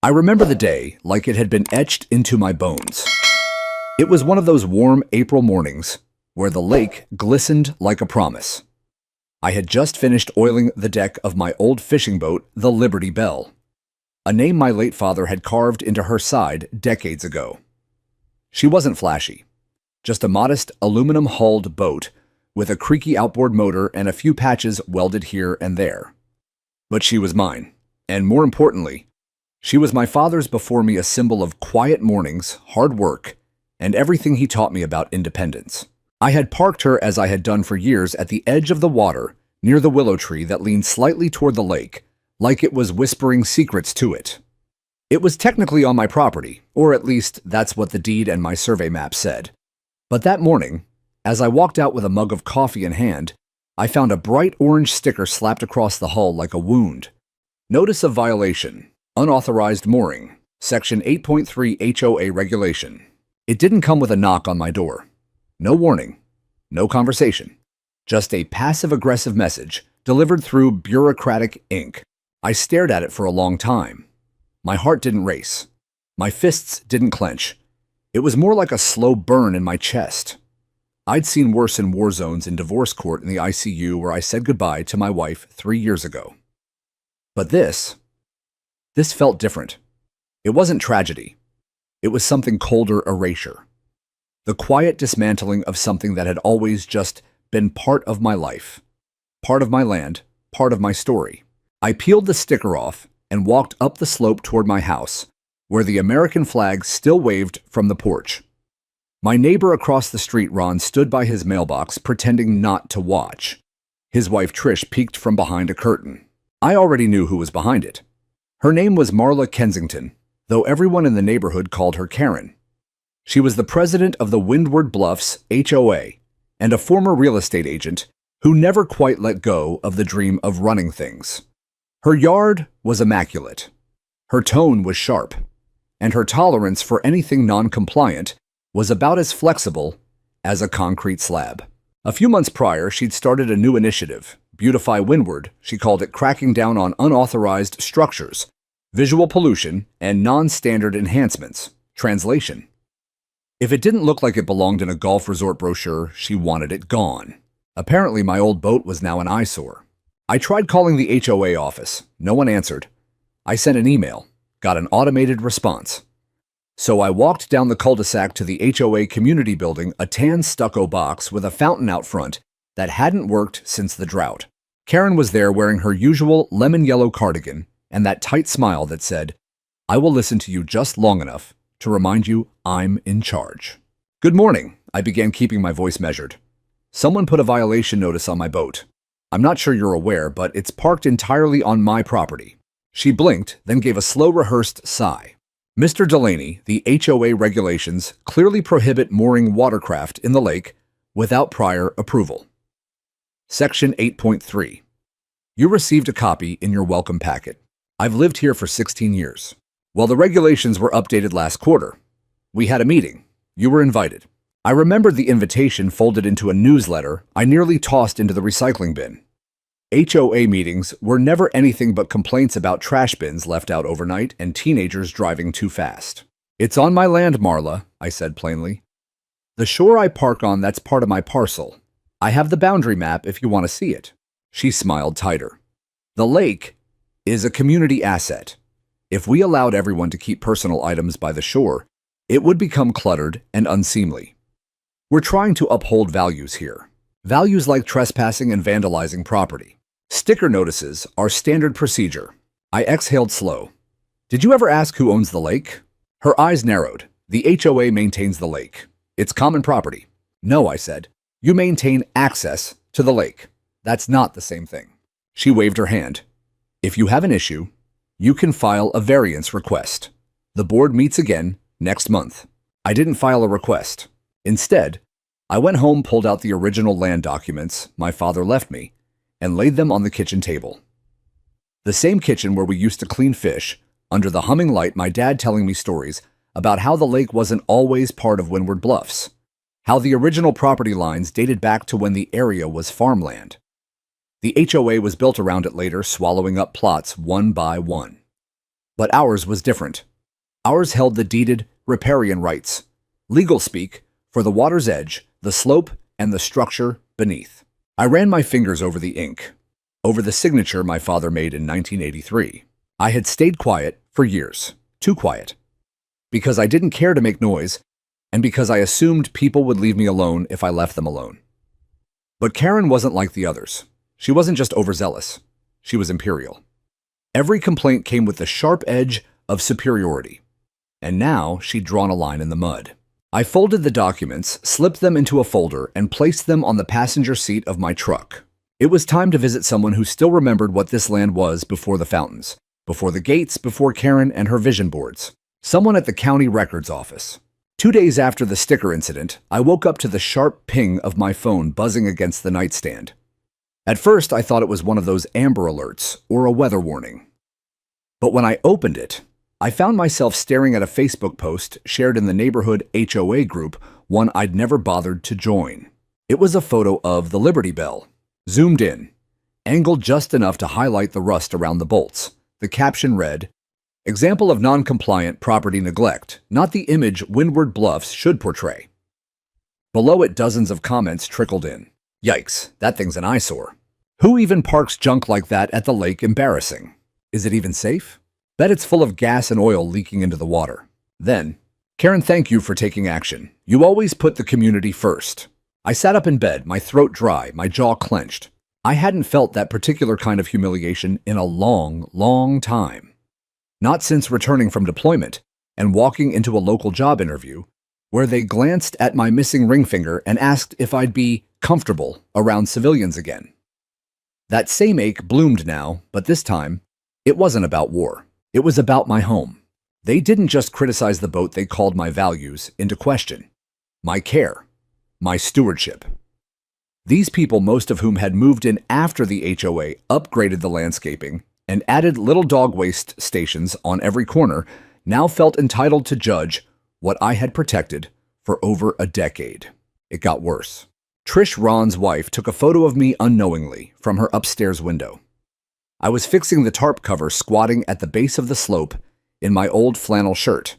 I remember the day like it had been etched into my bones. It was one of those warm April mornings where the lake glistened like a promise. I had just finished oiling the deck of my old fishing boat, the Liberty Belle, a name my late father had carved into her side decades ago. She wasn't flashy, just a modest aluminum-hulled boat with a creaky outboard motor and a few patches welded here and there. But she was mine, and more importantly, she was my father's before me, a symbol of quiet mornings, hard work, and everything he taught me about independence. I had parked her as I had done for years at the edge of the water near the willow tree that leaned slightly toward the lake, like it was whispering secrets to it. It was technically on my property, or at least that's what the deed and my survey map said. But that morning, as I walked out with a mug of coffee in hand, I found a bright orange sticker slapped across the hull like a wound. Notice of violation. Unauthorized mooring. Section 8.3 HOA regulation. It didn't come with a knock on my door. No warning. No conversation. Just a passive-aggressive message delivered through bureaucratic ink. I stared at it for a long time. My heart didn't race. My fists didn't clench. It was more like a slow burn in my chest. I'd seen worse in war zones in divorce court in the ICU where I said goodbye to my wife 3 years ago. But this felt different. It wasn't tragedy. It was something colder, erasure. The quiet dismantling of something that had always just been part of my life. Part of my land, part of my story. I peeled the sticker off and walked up the slope toward my house, where the American flag still waved from the porch. My neighbor across the street, Ron, stood by his mailbox pretending not to watch. His wife, Trish, peeked from behind a curtain. I already knew who was behind it. Her name was Marla Kensington, though everyone in the neighborhood called her Karen. She was the president of the Windward Bluffs HOA and a former real estate agent who never quite let go of the dream of running things. Her yard was immaculate. Her tone was sharp, and her tolerance for anything non-compliant was about as flexible as a concrete slab. A few months prior, she'd started a new initiative, Beautify Windward. She called it cracking down on unauthorized structures, visual pollution, and non-standard enhancements. Translation: if it didn't look like it belonged in a golf resort brochure, she wanted it gone. Apparently, my old boat was now an eyesore. I tried calling the HOA office. No one answered. I sent an email, got an automated response. So I walked down the cul-de-sac to the HOA community building, a tan stucco box with a fountain out front that hadn't worked since the drought. Karen was there wearing her usual lemon yellow cardigan and that tight smile that said, "I will listen to you just long enough to remind you I'm in charge." "Good morning," I began, keeping my voice measured. "Someone put a violation notice on my boat. I'm not sure you're aware, but it's parked entirely on my property." She blinked, then gave a slow, rehearsed sigh. "Mr. Delaney, the HOA regulations clearly prohibit mooring watercraft in the lake without prior approval. Section 8.3. You received a copy in your welcome packet. I've lived here for 16 years. Well, the regulations were updated last quarter. We had a meeting. You were invited. I remembered the invitation folded into a newsletter I nearly tossed into the recycling bin. HOA meetings were never anything but complaints about trash bins left out overnight and teenagers driving too fast. "It's on my land, Marla," I said plainly. "The shore I park on, that's part of my parcel. I have the boundary map if you want to see it." She smiled tighter. "The lake is a community asset. If we allowed everyone to keep personal items by the shore, it would become cluttered and unseemly. We're trying to uphold values here. Values like trespassing and vandalizing property. Sticker notices are standard procedure." I exhaled slow. "Did you ever ask who owns the lake?" Her eyes narrowed. "The HOA maintains the lake. It's common property." "No," I said. "You maintain access to the lake. That's not the same thing." She waved her hand. "If you have an issue, you can file a variance request. The board meets again next month." I didn't file a request. Instead, I went home, pulled out the original land documents my father left me, and laid them on the kitchen table. The same kitchen where we used to clean fish, under the humming light, my dad telling me stories about how the lake wasn't always part of Windward Bluffs, how the original property lines dated back to when the area was farmland. The HOA was built around it later, swallowing up plots one by one. But ours was different. Ours held the deeded riparian rights, legal speak, for the water's edge, the slope, and the structure beneath. I ran my fingers over the ink, over the signature my father made in 1983. I had stayed quiet for years, too quiet, because I didn't care to make noise, and because I assumed people would leave me alone if I left them alone. But Karen wasn't like the others. She wasn't just overzealous. She was imperial. Every complaint came with the sharp edge of superiority. And now she'd drawn a line in the mud. I folded the documents, slipped them into a folder, and placed them on the passenger seat of my truck. It was time to visit someone who still remembered what this land was before the fountains, before the gates, before Karen and her vision boards. Someone at the county records office. 2 days after the sticker incident, I woke up to the sharp ping of my phone buzzing against the nightstand. At first, I thought it was one of those Amber Alerts or a weather warning. But when I opened it, I found myself staring at a Facebook post shared in the neighborhood HOA group, one I'd never bothered to join. It was a photo of the Liberty Bell, zoomed in, angled just enough to highlight the rust around the bolts. The caption read, "Example of non-compliant property neglect, not the image Windward Bluffs should portray." Below it, dozens of comments trickled in. Yikes, that thing's an eyesore. Who even parks junk like that at the lake? Embarrassing. Is it even safe? Bet it's full of gas and oil leaking into the water. Then, Karen, thank you for taking action. You always put the community first. I sat up in bed, my throat dry, my jaw clenched. I hadn't felt that particular kind of humiliation in a long, long time. Not since returning from deployment and walking into a local job interview, where they glanced at my missing ring finger and asked if I'd be comfortable around civilians again. That same ache bloomed now, but this time, it wasn't about war. It was about my home. They didn't just criticize the boat, they called my values into question. My care. My stewardship. These people, most of whom had moved in after the HOA upgraded the landscaping and added little dog waste stations on every corner, now felt entitled to judge what I had protected for over a decade. It got worse. Trish, Ron's wife, took a photo of me unknowingly from her upstairs window. I was fixing the tarp cover, squatting at the base of the slope in my old flannel shirt.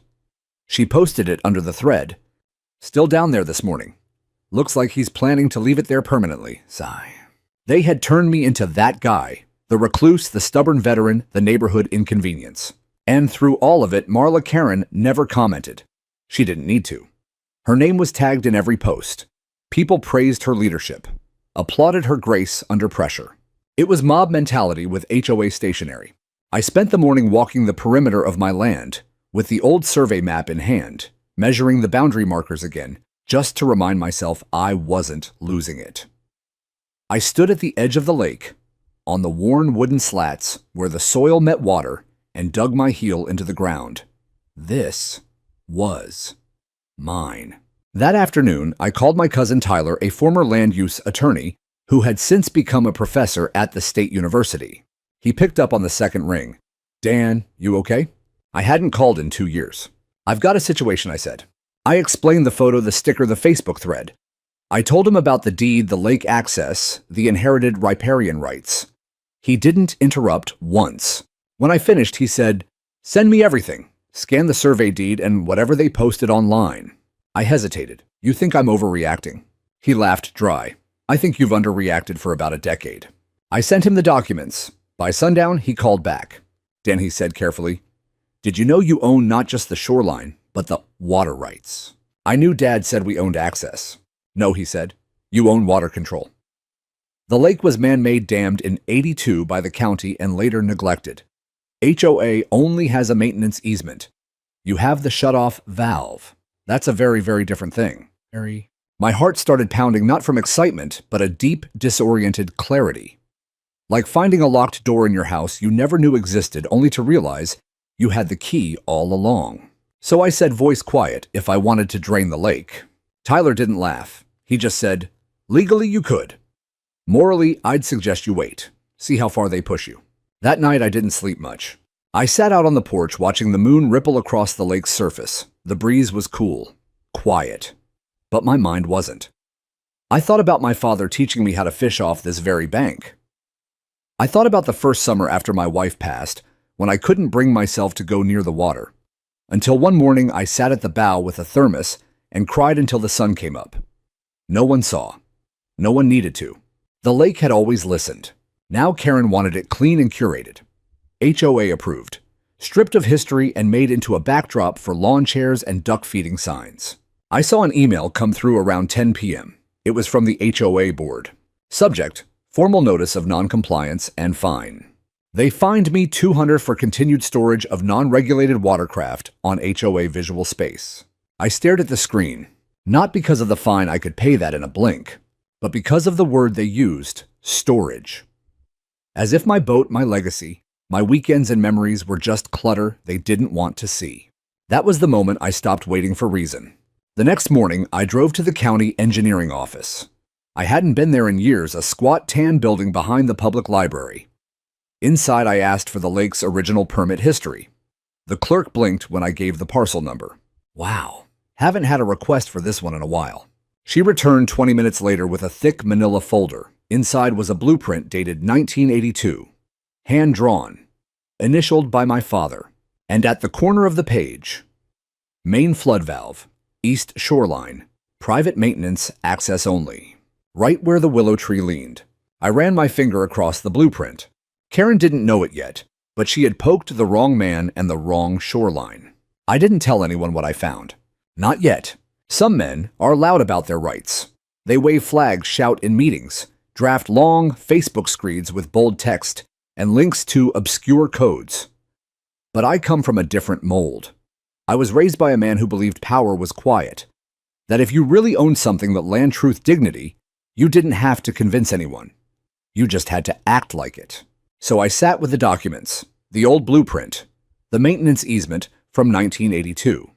She posted it under the thread. "Still down there this morning. Looks like he's planning to leave it there permanently." Sigh. They had turned me into that guy, the recluse, the stubborn veteran, the neighborhood inconvenience. And through all of it, Marla Karen never commented. She didn't need to. Her name was tagged in every post. People praised her leadership, applauded her grace under pressure. It was mob mentality with HOA stationery. I spent the morning walking the perimeter of my land with the old survey map in hand, measuring the boundary markers again, just to remind myself I wasn't losing it. I stood at the edge of the lake, on the worn wooden slats where the soil met water, and dug my heel into the ground. This was mine. That afternoon, I called my cousin Tyler, a former land use attorney, who had since become a professor at the state university. He picked up on the second ring. "Dan, you okay?" I hadn't called in 2 years. "I've got a situation," I said. I explained the photo, the sticker, the Facebook thread. I told him about the deed, the lake access, the inherited riparian rights. He didn't interrupt once. When I finished, he said, "Send me everything. Scan the survey deed and whatever they posted online." I hesitated. "You think I'm overreacting?" He laughed dry. "I think you've underreacted for about a decade." I sent him the documents. By sundown, he called back. "Dan," he said carefully, "did you know you own not just the shoreline, but the water rights?" I knew Dad said we owned access. "No," he said, "you own water control." The lake was man-made, dammed in '82 by the county and later neglected. HOA only has a maintenance easement. You have the shut-off valve. That's a very, very different thing. My heart started pounding, not from excitement, but a deep, disoriented clarity. Like finding a locked door in your house you never knew existed, only to realize you had the key all along. So I said, voice quiet, if I wanted to drain the lake. Tyler didn't laugh. He just said, "Legally, you could. Morally, I'd suggest you wait. See how far they push you." That night, I didn't sleep much. I sat out on the porch watching the moon ripple across the lake's surface. The breeze was cool, quiet. But my mind wasn't. I thought about my father teaching me how to fish off this very bank. I thought about the first summer after my wife passed, when I couldn't bring myself to go near the water. Until one morning I sat at the bow with a thermos and cried until the sun came up. No one saw. No one needed to. The lake had always listened. Now Karen wanted it clean and curated. HOA approved, stripped of history and made into a backdrop for lawn chairs and duck feeding signs. I saw an email come through around 10 p.m. It was from the HOA board. Subject: formal notice of noncompliance and fine. They fined me $200 for continued storage of non-regulated watercraft on HOA visual space. I stared at the screen, not because of the fine, I could pay that in a blink, but because of the word they used, storage. As if my boat, my legacy, my weekends and memories were just clutter they didn't want to see. That was the moment I stopped waiting for reason. The next morning, I drove to the county engineering office. I hadn't been there in years, a squat tan building behind the public library. Inside, I asked for the lake's original permit history. The clerk blinked when I gave the parcel number. Wow, haven't had a request for this one in a while. She returned 20 minutes later with a thick manila folder. Inside was a blueprint dated 1982, hand-drawn, initialed by my father. And at the corner of the page, main flood valve, east shoreline, private maintenance, access only. Right where the willow tree leaned. I ran my finger across the blueprint. Karen didn't know it yet, but she had poked the wrong man and the wrong shoreline. I didn't tell anyone what I found. Not yet. Some men are loud about their rights. They wave flags, shout in meetings, draft long Facebook screeds with bold text and links to obscure codes. But I come from a different mold. I was raised by a man who believed power was quiet, that if you really owned something that land truth dignity, you didn't have to convince anyone. You just had to act like it. So I sat with the documents, the old blueprint, the maintenance easement from 1982,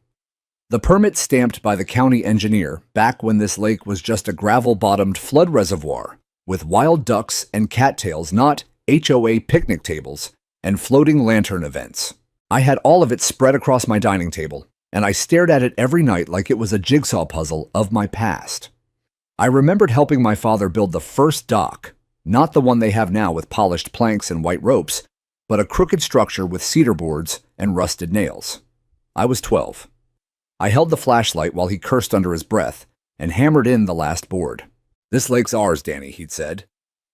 the permit stamped by the county engineer back when this lake was just a gravel-bottomed flood reservoir with wild ducks and cattails, not HOA picnic tables and floating lantern events. I had all of it spread across my dining table, and I stared at it every night like it was a jigsaw puzzle of my past. I remembered helping my father build the first dock, not the one they have now with polished planks and white ropes, but a crooked structure with cedar boards and rusted nails. I was 12. I held the flashlight while he cursed under his breath and hammered in the last board. "This lake's ours, Danny," he'd said.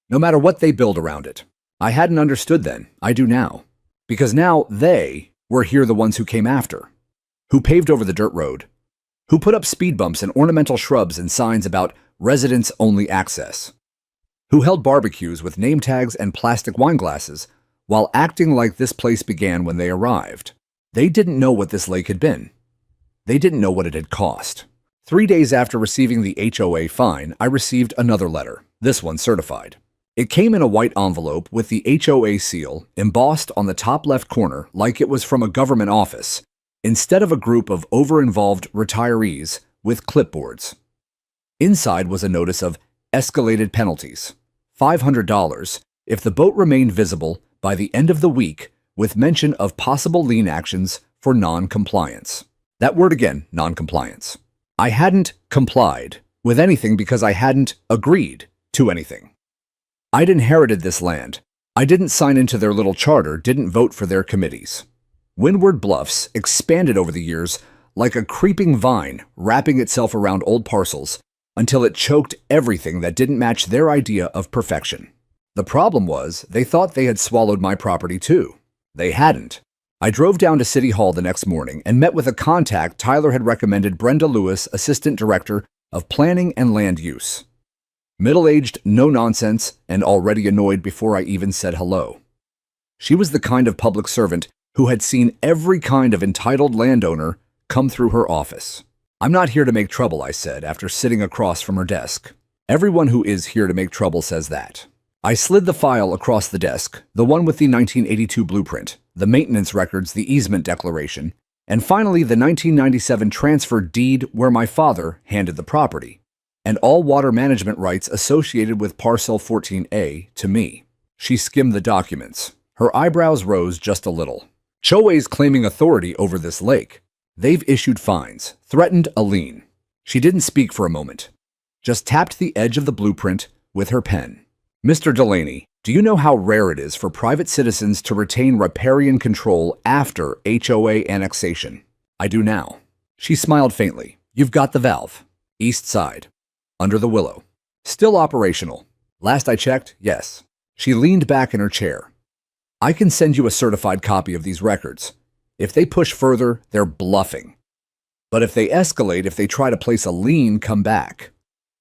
"No matter what they build around it." I hadn't understood then. I do now. Because now they were here, the ones who came after, who paved over the dirt road, who put up speed bumps and ornamental shrubs and signs about residents-only access, who held barbecues with name tags and plastic wine glasses while acting like this place began when they arrived. They didn't know what this lake had been. They didn't know what it had cost. 3 days after receiving the HOA fine, I received another letter, this one certified. It came in a white envelope with the HOA seal embossed on the top left corner like it was from a government office, instead of a group of over-involved retirees with clipboards. Inside was a notice of escalated penalties, $500 if the boat remained visible by the end of the week, with mention of possible lien actions for non-compliance. That word again, non-compliance. I hadn't complied with anything because I hadn't agreed to anything. I'd inherited this land. I didn't sign into their little charter, didn't vote for their committees. Windward Bluffs expanded over the years like a creeping vine wrapping itself around old parcels until it choked everything that didn't match their idea of perfection. The problem was they thought they had swallowed my property too. They hadn't. I drove down to City Hall the next morning and met with a contact Tyler had recommended, Brenda Lewis, Assistant Director of Planning and Land Use. Middle-aged, no-nonsense, and already annoyed before I even said hello. She was the kind of public servant who had seen every kind of entitled landowner come through her office. "I'm not here to make trouble," I said after sitting across from her desk. "Everyone who is here to make trouble says that." I slid the file across the desk, the one with the 1982 blueprint, the maintenance records, the easement declaration, and finally the 1997 transfer deed where my father handed the property, and all water management rights associated with Parcel 14A to me. She skimmed the documents. Her eyebrows rose just a little. HOA's claiming authority over this lake. They've issued fines, threatened a lien. She didn't speak for a moment, just tapped the edge of the blueprint with her pen. "Mr. Delaney, Do you know how rare it is for private citizens to retain riparian control after HOA annexation? I do now. She smiled faintly. You've got the valve. East side. Under the willow. Still operational. Last I checked, yes. She leaned back in her chair. I can send you a certified copy of these records. If they push further, they're bluffing. But if they escalate, if they try to place a lien, come back.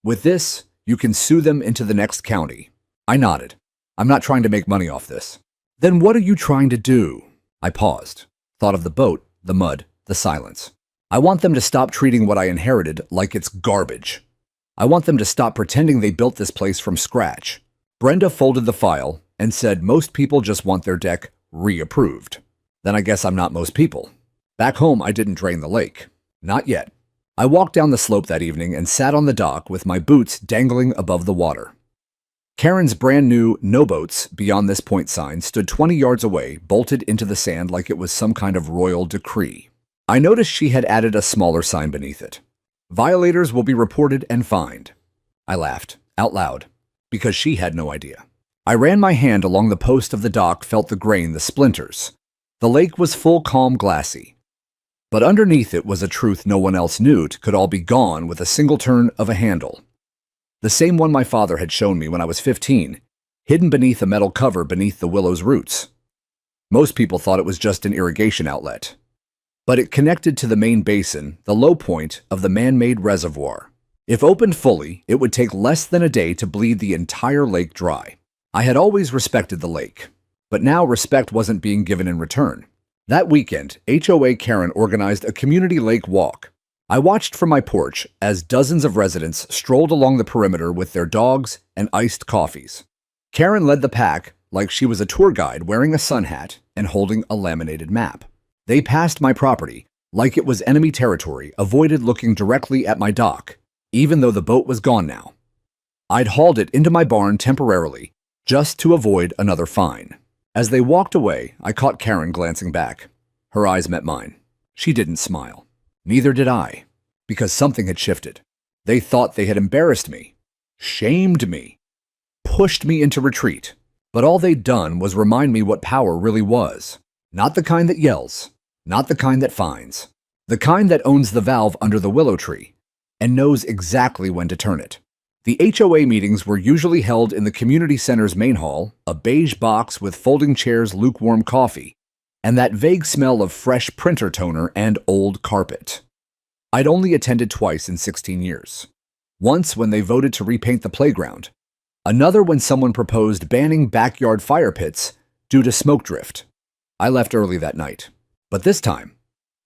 With this, you can sue them into the next county. I nodded. I'm not trying to make money off this. Then what are you trying to do? I paused, thought of the boat, the mud, the silence. I want them to stop treating what I inherited like it's garbage. I want them to stop pretending they built this place from scratch. Brenda folded the file and said most people just want their deck reapproved. Then I guess I'm not most people. Back home, I didn't drain the lake. Not yet. I walked down the slope that evening and sat on the dock with my boots dangling above the water. Karen's brand new "No Boats Beyond This Point" sign stood 20 yards away, bolted into the sand like it was some kind of royal decree. I noticed she had added a smaller sign beneath it. Violators will be reported and fined. I laughed, out loud, because she had no idea. I ran my hand along the post of the dock, felt the grain, the splinters. The lake was full, calm, glassy. But underneath it was a truth no one else knew could all be gone with a single turn of a handle. The same one my father had shown me when I was 15, hidden beneath a metal cover beneath the willow's roots. Most people thought it was just an irrigation outlet. But it connected to the main basin, the low point of the man-made reservoir. If opened fully, it would take less than a day to bleed the entire lake dry. I had always respected the lake, but now respect wasn't being given in return. That weekend, HOA Karen organized a community lake walk. I watched from my porch as dozens of residents strolled along the perimeter with their dogs and iced coffees. Karen led the pack like she was a tour guide wearing a sun hat and holding a laminated map. They passed my property like it was enemy territory, avoided looking directly at my dock, even though the boat was gone now. I'd hauled it into my barn temporarily, just to avoid another fine. As they walked away, I caught Karen glancing back. Her eyes met mine. She didn't smile. Neither did I, because something had shifted. They thought they had embarrassed me, shamed me, pushed me into retreat. But all they'd done was remind me what power really was. Not the kind that yells, not the kind that fines. The kind that owns the valve under the willow tree and knows exactly when to turn it. The HOA meetings were usually held in the community center's main hall, a beige box with folding chairs, lukewarm coffee, and that vague smell of fresh printer toner and old carpet. I'd only attended twice in 16 years. Once when they voted to repaint the playground, another when someone proposed banning backyard fire pits due to smoke drift. I left early that night. But this time,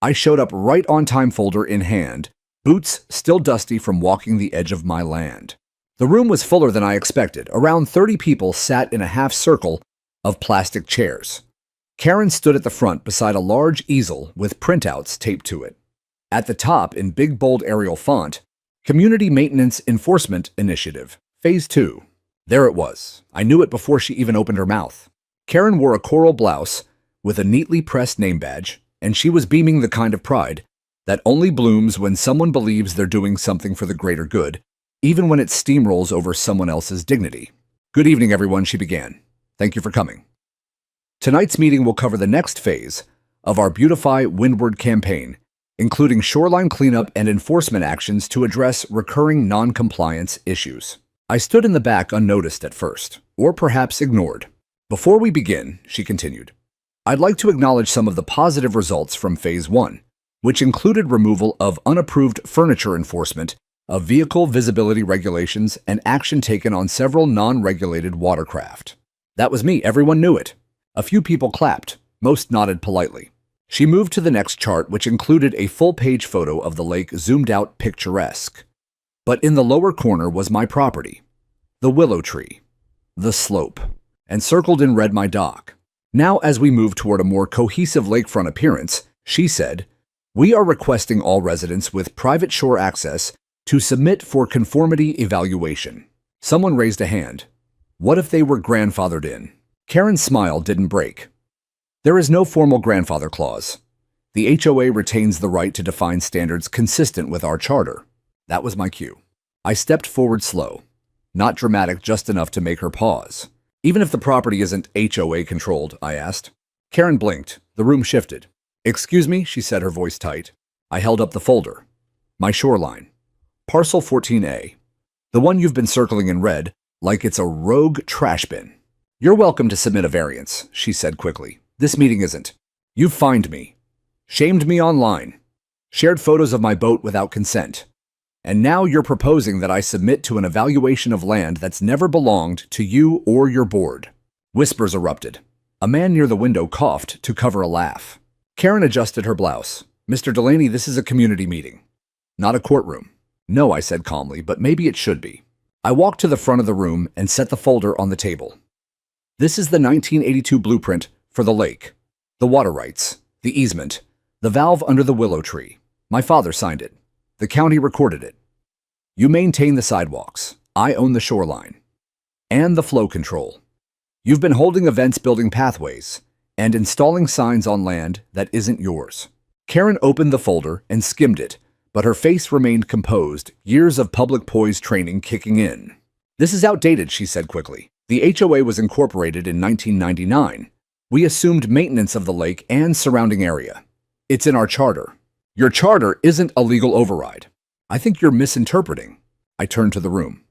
I showed up right on time, folder in hand, boots still dusty from walking the edge of my land. The room was fuller than I expected. Around 30 people sat in a half circle of plastic chairs. Karen stood at the front beside a large easel with printouts taped to it. At the top, in big bold Arial font, Community Maintenance Enforcement Initiative, Phase 2. There it was. I knew it before she even opened her mouth. Karen wore a coral blouse with a neatly pressed name badge, and she was beaming the kind of pride that only blooms when someone believes they're doing something for the greater good, even when it steamrolls over someone else's dignity. Good evening, everyone, she began. Thank you for coming. Tonight's meeting will cover the next phase of our Beautify Windward campaign, including shoreline cleanup and enforcement actions to address recurring non-compliance issues. I stood in the back unnoticed at first, or perhaps ignored. Before we begin, she continued, I'd like to acknowledge some of the positive results from Phase 1, which included removal of unapproved furniture enforcement, of vehicle visibility regulations, and action taken on several non-regulated watercraft. That was me. Everyone knew it. A few people clapped. Most nodded politely. She moved to the next chart, which included a full-page photo of the lake zoomed out picturesque. But in the lower corner was my property, the willow tree, the slope, and circled in red my dock. Now, as we move toward a more cohesive lakefront appearance, she said, we are requesting all residents with private shore access to submit for conformity evaluation. Someone raised a hand. What if they were grandfathered in? Karen's smile didn't break. There is no formal grandfather clause. The HOA retains the right to define standards consistent with our charter. That was my cue. I stepped forward slow, not dramatic, just enough to make her pause. Even if the property isn't HOA controlled, I asked. Karen blinked. The room shifted. Excuse me, she said, her voice tight. I held up the folder. My shoreline. Parcel 14A. The one you've been circling in red, like it's a rogue trash bin. You're welcome to submit a variance, she said quickly. This meeting isn't. You've fined me. Shamed me online. Shared photos of my boat without consent. And now you're proposing that I submit to an evaluation of land that's never belonged to you or your board. Whispers erupted. A man near the window coughed to cover a laugh. Karen adjusted her blouse. Mr. Delaney, this is a community meeting, not a courtroom. No, I said calmly, but maybe it should be. I walked to the front of the room and set the folder on the table. This is the 1982 blueprint for the lake. The water rights, the easement, the valve under the willow tree. My father signed it. The county recorded it. You maintain the sidewalks. I own the shoreline. And the flow control. You've been holding events building pathways and installing signs on land that isn't yours. Karen opened the folder and skimmed it, but her face remained composed, years of public poise training kicking in. This is outdated, she said quickly. The HOA was incorporated in 1999. We assumed maintenance of the lake and surrounding area. It's in our charter. Your charter isn't a legal override. I think you're misinterpreting. I turned to the room.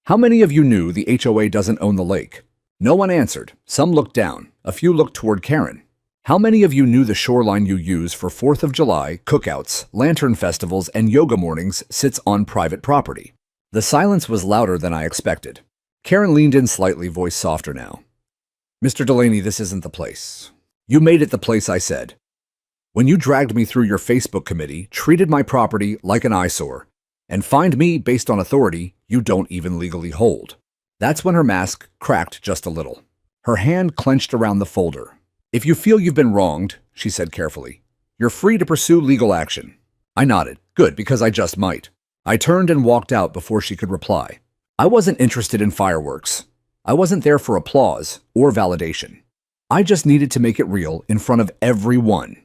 How many of you knew the HOA doesn't own the lake? No one answered. Some looked down. A few looked toward Karen. How many of you knew the shoreline you use for 4th of July, cookouts, lantern festivals, and yoga mornings sits on private property? The silence was louder than I expected. Karen leaned in slightly, voice softer now. Mr. Delaney, this isn't the place. You made it the place, I said. When you dragged me through your Facebook committee, treated my property like an eyesore, and fined me based on authority you don't even legally hold. That's when her mask cracked just a little. Her hand clenched around the folder. If you feel you've been wronged, she said carefully, you're free to pursue legal action. I nodded. Good, because I just might. I turned and walked out before she could reply. I wasn't interested in fireworks. I wasn't there for applause or validation. I just needed to make it real in front of everyone.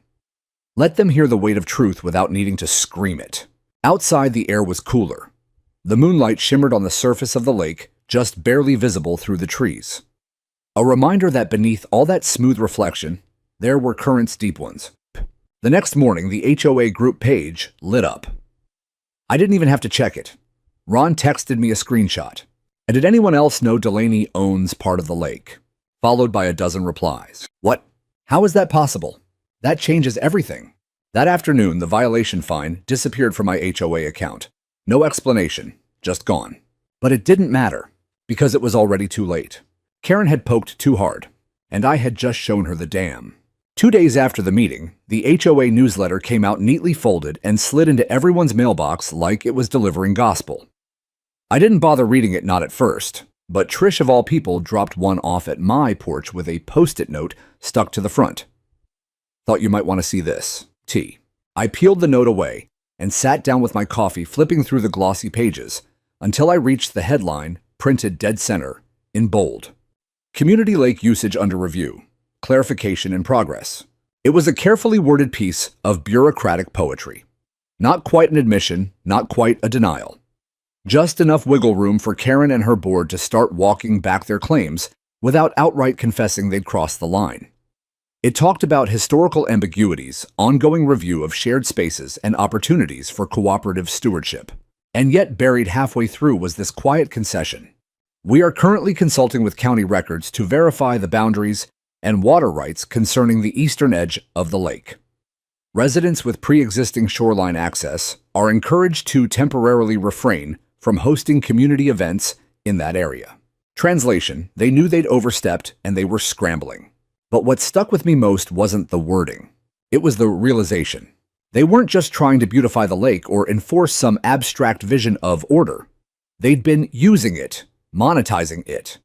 Let them hear the weight of truth without needing to scream it. Outside, the air was cooler. The moonlight shimmered on the surface of the lake, just barely visible through the trees. A reminder that beneath all that smooth reflection, there were currents, deep ones. The next morning, the HOA group page lit up. I didn't even have to check it. Ron texted me a screenshot. And did anyone else know Delaney owns part of the lake? Followed by a dozen replies. What? How is that possible? That changes everything. That afternoon, the violation fine disappeared from my HOA account. No explanation, just gone. But it didn't matter, because it was already too late. Karen had poked too hard, and I had just shown her the dam. 2 days after the meeting, the HOA newsletter came out neatly folded and slid into everyone's mailbox like it was delivering gospel. I didn't bother reading it, not at first, but Trish of all people dropped one off at my porch with a post-it note stuck to the front. Thought you might want to see this. T. I peeled the note away and sat down with my coffee, flipping through the glossy pages until I reached the headline, printed dead center, in bold. Community lake usage under review. Clarification in progress. It was a carefully worded piece of bureaucratic poetry. Not quite an admission, not quite a denial. Just enough wiggle room for Karen and her board to start walking back their claims without outright confessing they'd crossed the line. It talked about historical ambiguities, ongoing review of shared spaces, and opportunities for cooperative stewardship. And yet buried halfway through was this quiet concession. We are currently consulting with county records to verify the boundaries and water rights concerning the eastern edge of the lake. Residents with pre-existing shoreline access are encouraged to temporarily refrain from hosting community events in that area. Translation: they knew they'd overstepped and they were scrambling. But what stuck with me most wasn't the wording. It was the realization. They weren't just trying to beautify the lake or enforce some abstract vision of order. They'd been using it, monetizing it,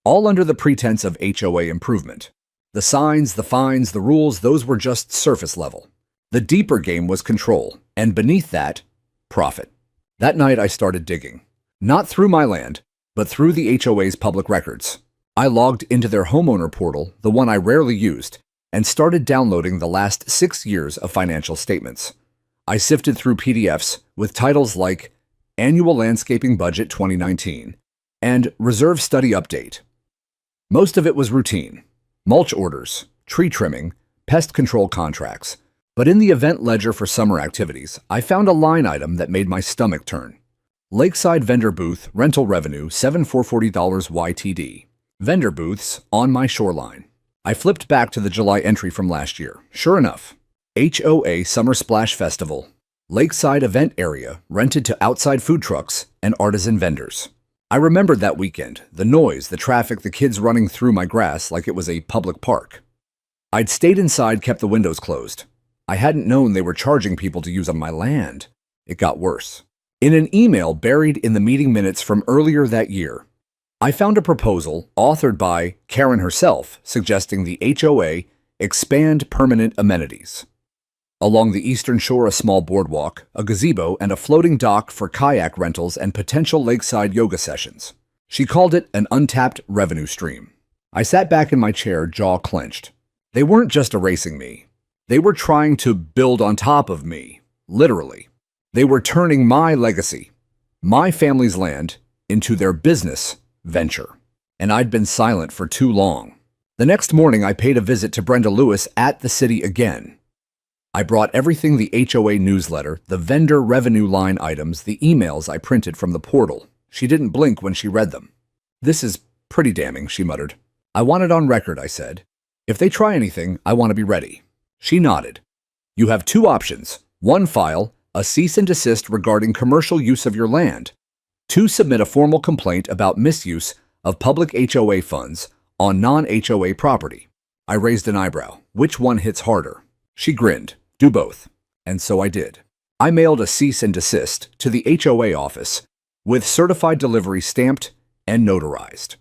all under the pretense of HOA improvement. The signs, the fines, the rules, those were just surface level. The deeper game was control, and beneath that, profit. That night I started digging. Not through my land, but through the HOA's public records. I logged into their homeowner portal, the one I rarely used, and started downloading the last 6 years of financial statements. I sifted through PDFs with titles like Annual Landscaping Budget 2019 and Reserve Study Update. Most of it was routine: mulch orders, tree trimming, pest control contracts. But in the event ledger for summer activities, I found a line item that made my stomach turn. Lakeside vendor booth, rental revenue, $7,440 YTD. Vendor booths on my shoreline. I flipped back to the July entry from last year. Sure enough, HOA Summer Splash Festival. Lakeside event area rented to outside food trucks and artisan vendors. I remembered that weekend, the noise, the traffic, the kids running through my grass like it was a public park. I'd stayed inside, kept the windows closed. I hadn't known they were charging people to use on my land. It got worse. In an email buried in the meeting minutes from earlier that year, I found a proposal authored by Karen herself suggesting the HOA expand permanent amenities. Along the eastern shore, a small boardwalk, a gazebo, and a floating dock for kayak rentals and potential lakeside yoga sessions. She called it an untapped revenue stream. I sat back in my chair, jaw clenched. They weren't just erasing me. They were trying to build on top of me, literally. They were turning my legacy, my family's land, into their business venture. And I'd been silent for too long. The next morning, I paid a visit to Brenda Lewis at the city again. I brought everything: the HOA newsletter, the vendor revenue line items, the emails I printed from the portal. She didn't blink when she read them. "This is pretty damning," she muttered. "I want it on record," I said. "If they try anything, I want to be ready." She nodded. "You have two options. One, file a cease and desist regarding commercial use of your land. Two, submit a formal complaint about misuse of public HOA funds on non-HOA property." I raised an eyebrow. Which one hits harder? She grinned. "Do both." And so I did. I mailed a cease and desist to the HOA office with certified delivery stamped and notarized.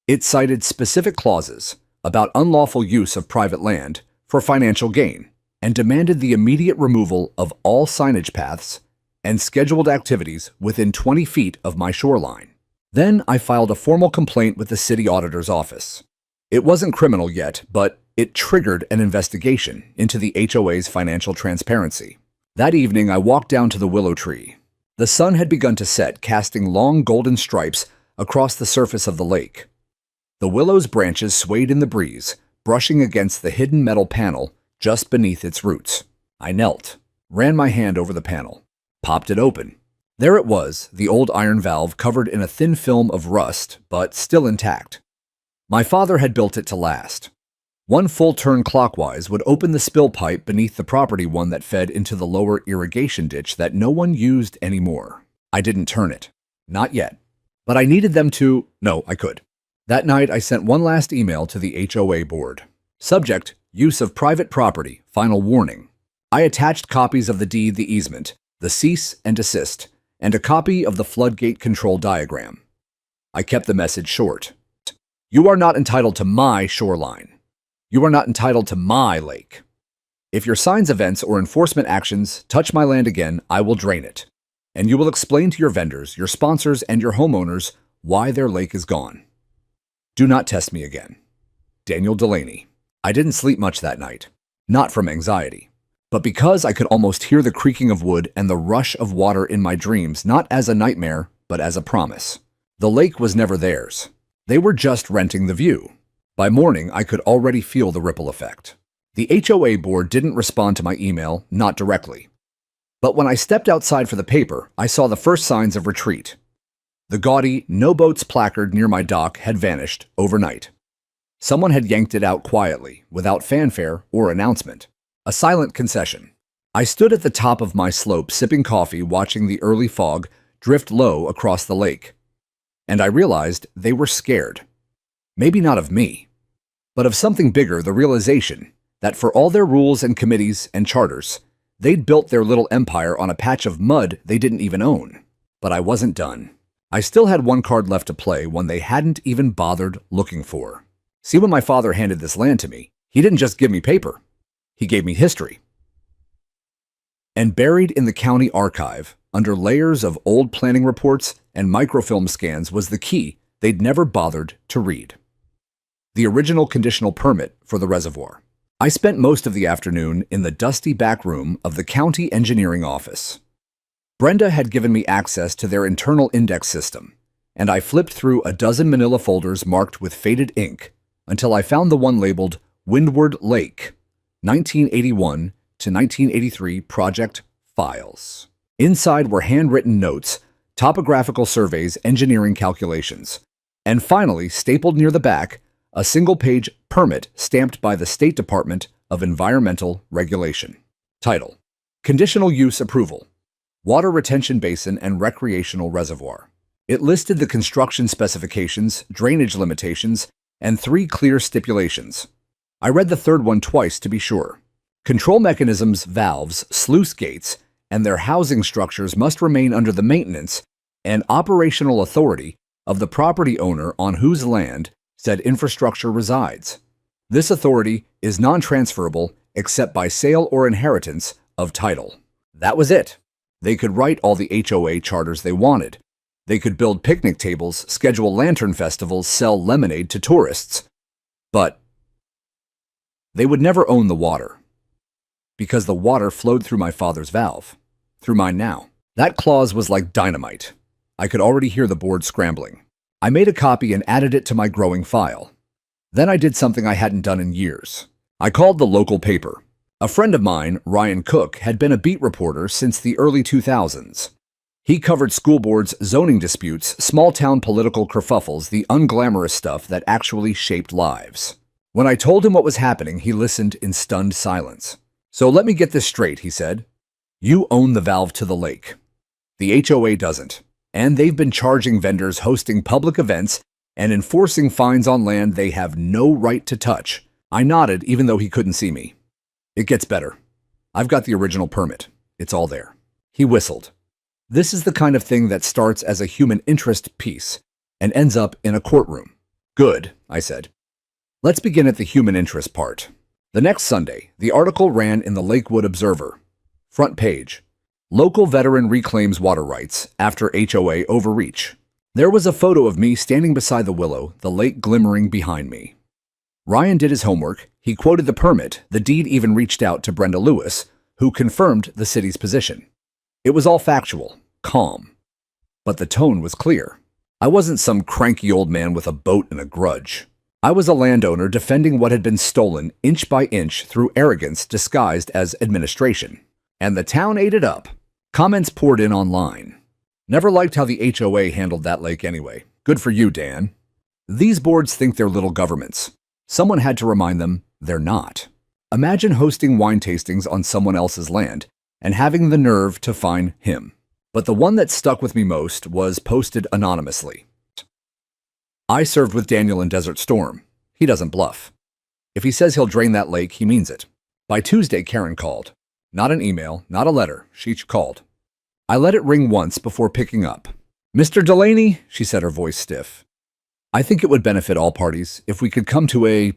It cited specific clauses about unlawful use of private land for financial gain and demanded the immediate removal of all signage paths and scheduled activities within 20 feet of my shoreline. Then I filed a formal complaint with the city auditor's office. It wasn't criminal yet, but it triggered an investigation into the HOA's financial transparency. That evening, I walked down to the willow tree. The sun had begun to set, casting long golden stripes across the surface of the lake. The willow's branches swayed in the breeze, brushing against the hidden metal panel just beneath its roots. I knelt, ran my hand over the panel, popped it open. There it was, the old iron valve covered in a thin film of rust, but still intact. My father had built it to last. One full turn clockwise would open the spill pipe beneath the property one that fed into the lower irrigation ditch that no one used anymore. I didn't turn it. Not yet. But I needed them to. No, I could. That night, I sent one last email to the HOA board. Subject: use of private property, final warning. I attached copies of the deed, the easement, the cease and desist, and a copy of the floodgate control diagram. I kept the message short. You are not entitled to my shoreline. You are not entitled to my lake. If your signs, events, or enforcement actions touch my land again, I will drain it. And you will explain to your vendors, your sponsors, and your homeowners why their lake is gone. Do not test me again. Daniel Delaney. I didn't sleep much that night. Not from anxiety, but because I could almost hear the creaking of wood and the rush of water in my dreams, not as a nightmare, but as a promise. The lake was never theirs. They were just renting the view. By morning, I could already feel the ripple effect. The HOA board didn't respond to my email, not directly. But when I stepped outside for the paper, I saw the first signs of retreat. The gaudy "No Boats" placard near my dock had vanished overnight. Someone had yanked it out quietly, without fanfare or announcement. A silent concession. I stood at the top of my slope, sipping coffee, watching the early fog drift low across the lake. And I realized they were scared. Maybe not of me, but of something bigger, the realization that for all their rules and committees and charters, they'd built their little empire on a patch of mud they didn't even own. But I wasn't done. I still had one card left to play, one they hadn't even bothered looking for. See, when my father handed this land to me, he didn't just give me paper. He gave me history. And buried in the county archive, under layers of old planning reports and microfilm scans, was the key they'd never bothered to read. The original conditional permit for the reservoir. I spent most of the afternoon in the dusty back room of the county engineering office. Brenda had given me access to their internal index system, and I flipped through a dozen manila folders marked with faded ink until I found the one labeled Windward Lake, 1981 to 1983 Project Files. Inside were handwritten notes, topographical surveys, engineering calculations, and finally, stapled near the back, a single-page permit stamped by the State Department of Environmental Regulation. Title: Conditional Use Approval, Water Retention Basin and Recreational Reservoir. It listed the construction specifications, drainage limitations, and 3 clear stipulations. I read the third one twice to be sure. Control mechanisms, valves, sluice gates, and their housing structures must remain under the maintenance and operational authority of the property owner on whose land said infrastructure resides. This authority is non-transferable except by sale or inheritance of title. That was it. They could write all the HOA charters they wanted. They could build picnic tables, schedule lantern festivals, sell lemonade to tourists. But they would never own the water, because the water flowed through my father's valve, through mine now. That clause was like dynamite. I could already hear the board scrambling. I made a copy and added it to my growing file. Then I did something I hadn't done in years. I called the local paper. A friend of mine, Ryan Cook, had been a beat reporter since the early 2000s. He covered school boards, zoning disputes, small-town political kerfuffles, the unglamorous stuff that actually shaped lives. When I told him what was happening, he listened in stunned silence. "So let me get this straight," he said. "You own the valve to the lake. The HOA doesn't. And they've been charging vendors, hosting public events, and enforcing fines on land they have no right to touch." I nodded, even though he couldn't see me. "It gets better. I've got the original permit. It's all there." He whistled. "This is the kind of thing that starts as a human interest piece and ends up in a courtroom." "Good," I said. "Let's begin at the human interest part." The next Sunday, the article ran in the Lakewood Observer. Front page: Local veteran reclaims water rights after HOA overreach. There was a photo of me standing beside the willow, the lake glimmering behind me. Ryan did his homework. He quoted the permit. The deed even reached out to Brenda Lewis, who confirmed the city's position. It was all factual, calm. But the tone was clear. I wasn't some cranky old man with a boat and a grudge. I was a landowner defending what had been stolen inch by inch through arrogance disguised as administration. And the town ate it up. Comments poured in online. "Never liked how the HOA handled that lake anyway. Good for you, Dan." These boards think they're little governments. Someone had to remind them they're not. Imagine hosting wine tastings on someone else's land and having the nerve to fine him. But the one that stuck with me most was posted anonymously. "I served with Daniel in Desert Storm. He doesn't bluff. If he says he'll drain that lake, he means it." By Tuesday, Karen called. Not an email, not a letter. She called. I let it ring once before picking up. "Mr. Delaney," she said, her voice stiff. "I think it would benefit all parties if we could come to a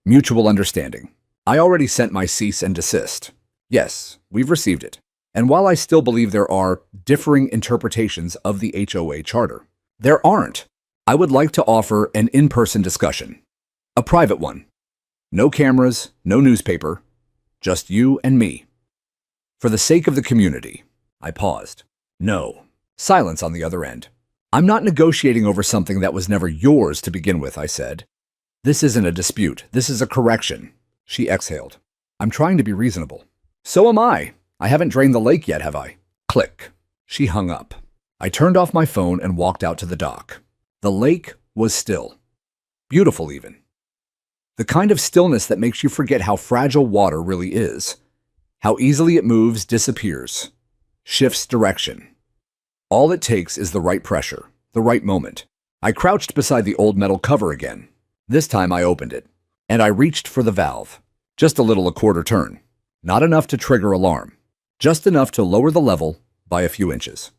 mutual understanding. I already sent my cease and desist. Yes, we've received it. And while I still believe there are differing interpretations of the HOA charter, there aren't. I would like to offer an in-person discussion. A private one. No cameras, no newspaper. Just you and me. For the sake of the community." I paused. "No." Silence on the other end. "I'm not negotiating over something that was never yours to begin with," I said. "This isn't a dispute. This is a correction." She exhaled. "I'm trying to be reasonable." "So am I. I haven't drained the lake yet, have I?" Click. She hung up. I turned off my phone and walked out to the dock. The lake was still. Beautiful, even. The kind of stillness that makes you forget how fragile water really is. How easily it moves, disappears, shifts direction. All it takes is the right pressure, the right moment. I crouched beside the old metal cover again. This time I opened it, and I reached for the valve. Just a quarter turn. Not enough to trigger alarm. Just enough to lower the level by a few inches.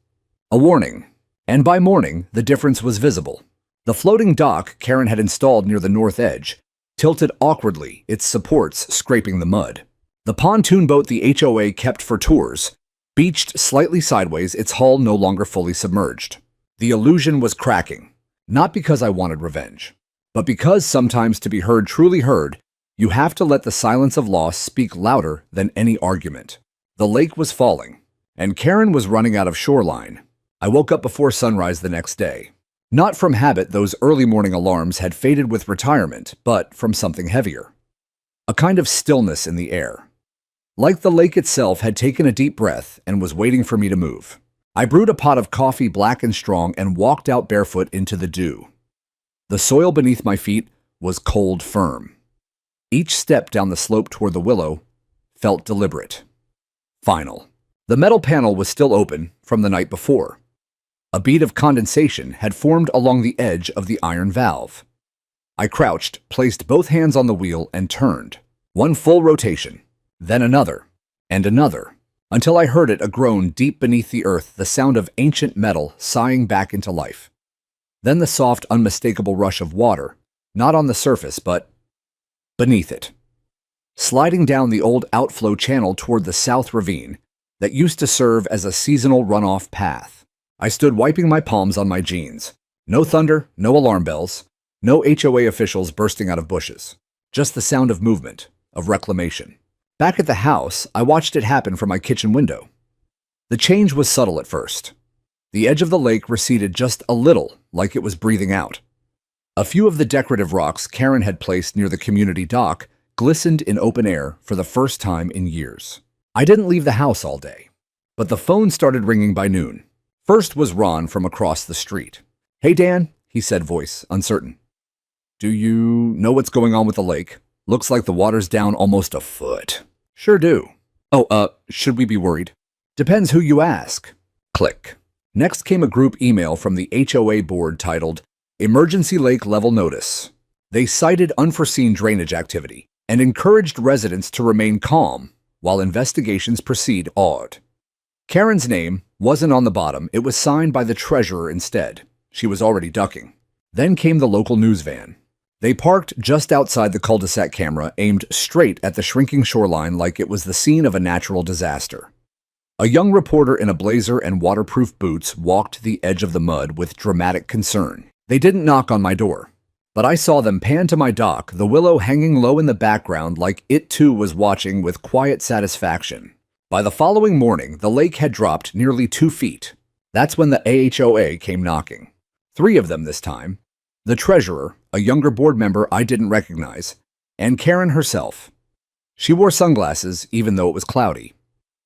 A warning. And by morning, the difference was visible. The floating dock Karen had installed near the north edge tilted awkwardly, its supports scraping the mud. The pontoon boat the HOA kept for tours beached slightly sideways, its hull no longer fully submerged. The illusion was cracking, not because I wanted revenge, but because sometimes to be heard, truly heard, you have to let the silence of loss speak louder than any argument. The lake was falling, and Karen was running out of shoreline. I woke up before sunrise the next day. Not from habit, those early morning alarms had faded with retirement, but from something heavier. A kind of stillness in the air. Like the lake itself had taken a deep breath and was waiting for me to move. I brewed a pot of coffee black and strong and walked out barefoot into the dew. The soil beneath my feet was cold firm. Each step down the slope toward the willow felt deliberate. Final. The metal panel was still open from the night before. A bead of condensation had formed along the edge of the iron valve. I crouched, placed both hands on the wheel, and turned. One full rotation, then another, and another, until I heard it a groan deep beneath the earth, the sound of ancient metal sighing back into life. Then the soft, unmistakable rush of water, not on the surface, but beneath it, sliding down the old outflow channel toward the south ravine that used to serve as a seasonal runoff path. I stood wiping my palms on my jeans. No thunder, no alarm bells, no HOA officials bursting out of bushes. Just the sound of movement, of reclamation. Back at the house, I watched it happen from my kitchen window. The change was subtle at first. The edge of the lake receded just a little, like it was breathing out. A few of the decorative rocks Karen had placed near the community dock glistened in open air for the first time in years. I didn't leave the house all day, but the phone started ringing by noon. First was Ron from across the street. "Hey, Dan," he said, voice uncertain. "Do you know what's going on with the lake? Looks like the water's down almost a foot." "Sure do." "Oh, should we be worried?" "Depends who you ask." Click. Next came a group email from the HOA board titled, "Emergency Lake Level Notice." They cited unforeseen drainage activity and encouraged residents to remain calm while investigations proceed. Odd. Karen's name wasn't on the bottom. It was signed by the treasurer instead. She was already ducking. Then came the local news van. They parked just outside the cul-de-sac, camera aimed straight at the shrinking shoreline like it was the scene of a natural disaster. A young reporter in a blazer and waterproof boots walked the edge of the mud with dramatic concern. They didn't knock on my door, but I saw them pan to my dock, the willow hanging low in the background like it too was watching with quiet satisfaction. By the following morning, the lake had dropped nearly 2 feet. That's when the AHOA came knocking. 3 of them this time. The treasurer, a younger board member I didn't recognize, and Karen herself. She wore sunglasses even though it was cloudy.